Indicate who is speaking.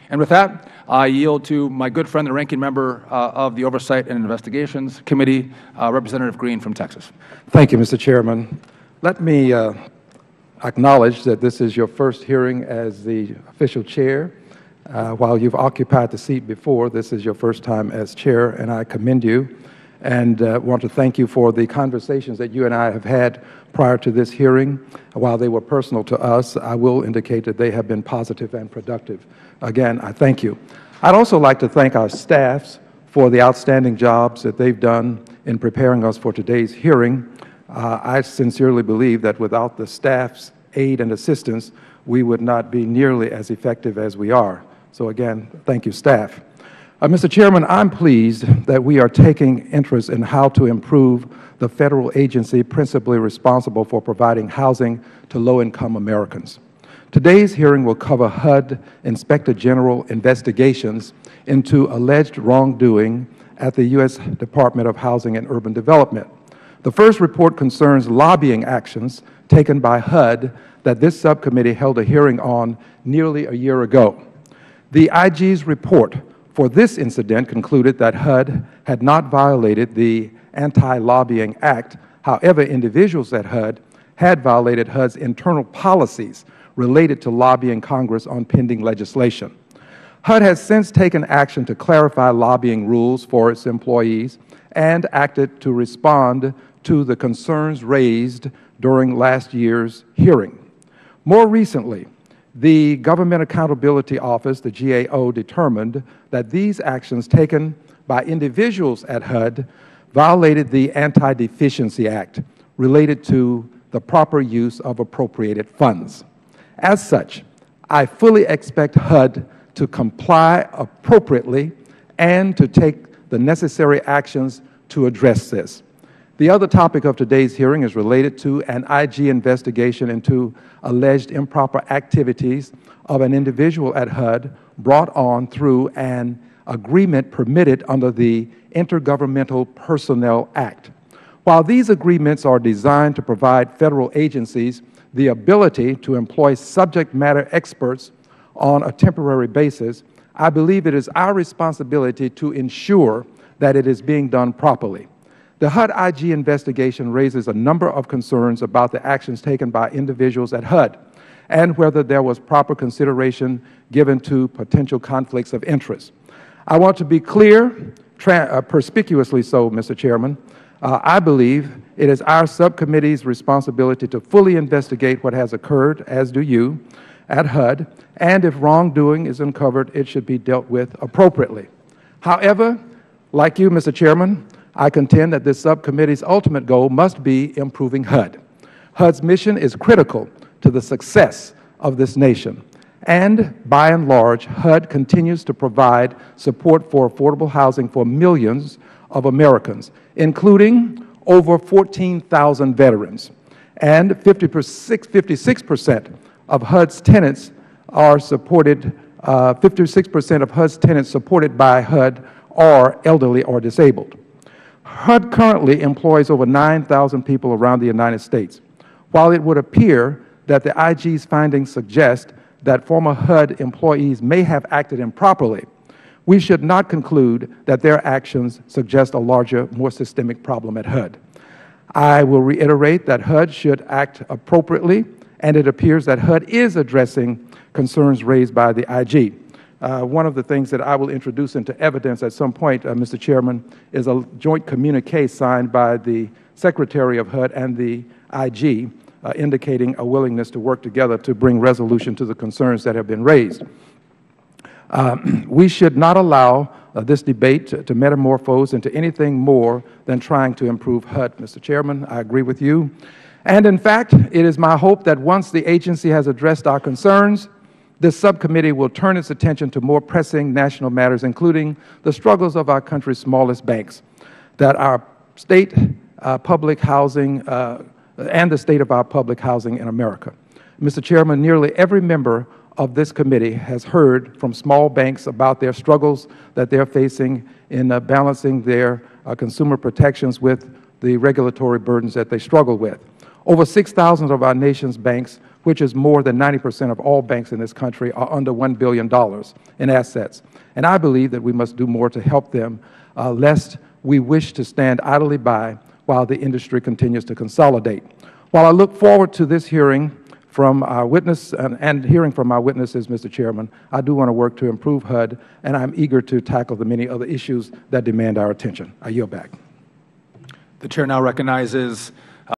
Speaker 1: And with that, I yield to my good friend, the ranking member of the Oversight and Investigations Committee, Representative Green from Texas.
Speaker 2: Thank you, Mr. Chairman. Let me acknowledge that this is your first hearing as the official chair. While you've occupied the seat before, this is your first time as chair, and I commend you and want to thank you for the conversations that you and I have had prior to this hearing. While they were personal to us, I will indicate that they have been positive and productive. Again, I thank you. I'd also like to thank our staffs for the outstanding jobs that they've done in preparing us for today's hearing. I sincerely believe that without the staff's aid and assistance, we would not be nearly as effective as we are. So again, thank you, staff. Mr. Chairman, I'm pleased that we are taking interest in how to improve the federal agency principally responsible for providing housing to low-income Americans. Today's hearing will cover HUD Inspector General investigations into alleged wrongdoing at the U.S. Department of Housing and Urban Development. The first report concerns lobbying actions taken by HUD that this subcommittee held a hearing on nearly a year ago. The IG's report for this incident concluded that HUD had not violated the Anti-Lobbying Act. However, individuals at HUD had violated HUD's internal policies related to lobbying Congress on pending legislation. HUD has since taken action to clarify lobbying rules for its employees and acted to respond to the concerns raised during last year's hearing. More recently, the Government Accountability Office, the GAO, determined that these actions taken by individuals at HUD violated the Anti-Deficiency Act related to the proper use of appropriated funds. As such, I fully expect HUD to comply appropriately and to take the necessary actions to address this. The other topic of today's hearing is related to an IG investigation into alleged improper activities of an individual at HUD brought on through an agreement permitted under the Intergovernmental Personnel Act. While these agreements are designed to provide federal agencies the ability to employ subject matter experts on a temporary basis, I believe it is our responsibility to ensure that it is being done properly. The HUD IG investigation raises a number of concerns about the actions taken by individuals at HUD and whether there was proper consideration given to potential conflicts of interest. I want to be clear, perspicuously so, Mr. Chairman. I believe it is our subcommittee's responsibility to fully investigate what has occurred, as do you, at HUD, and if wrongdoing is uncovered, it should be dealt with appropriately. However, like you, Mr. Chairman, I contend that this subcommittee's ultimate goal must be improving HUD. HUD's mission is critical to the success of this nation, and by and large, HUD continues to provide support for affordable housing for millions of Americans, including over 14,000 veterans, and 56% of HUD's tenants are supported, 56% of HUD's tenants supported by HUD are elderly or disabled. HUD currently employs over 9,000 people around the United States. While it would appear that the IG's findings suggest that former HUD employees may have acted improperly, we should not conclude that their actions suggest a larger, more systemic problem at HUD. I will reiterate that HUD should act appropriately, and it appears that HUD is addressing concerns raised by the IG. One of the things that I will introduce into evidence at some point, Mr. Chairman, is a joint communique signed by the Secretary of HUD and the IG indicating a willingness to work together to bring resolution to the concerns that have been raised. We should not allow this debate to metamorphose into anything more than trying to improve HUD. Mr. Chairman, I agree with you. And in fact, it is my hope that once the agency has addressed our concerns, this subcommittee will turn its attention to more pressing national matters, including the struggles of our country's smallest banks, that our state public housing and the state of our public housing in America. Mr. Chairman, nearly every member of this committee has heard from small banks about their struggles that they're facing in balancing their consumer protections with the regulatory burdens that they struggle with. Over 6,000 of our nation's banks, which is more than 90% of all banks in this country, are under $1 billion in assets. And I believe that we must do more to help them, lest we wish to stand idly by while the industry continues to consolidate. While I look forward to this hearing from our witness and hearing from our witnesses, Mr. Chairman, I do want to work to improve HUD, and I'm eager to tackle the many other issues that demand our attention. I yield back.
Speaker 1: The Chair now recognizes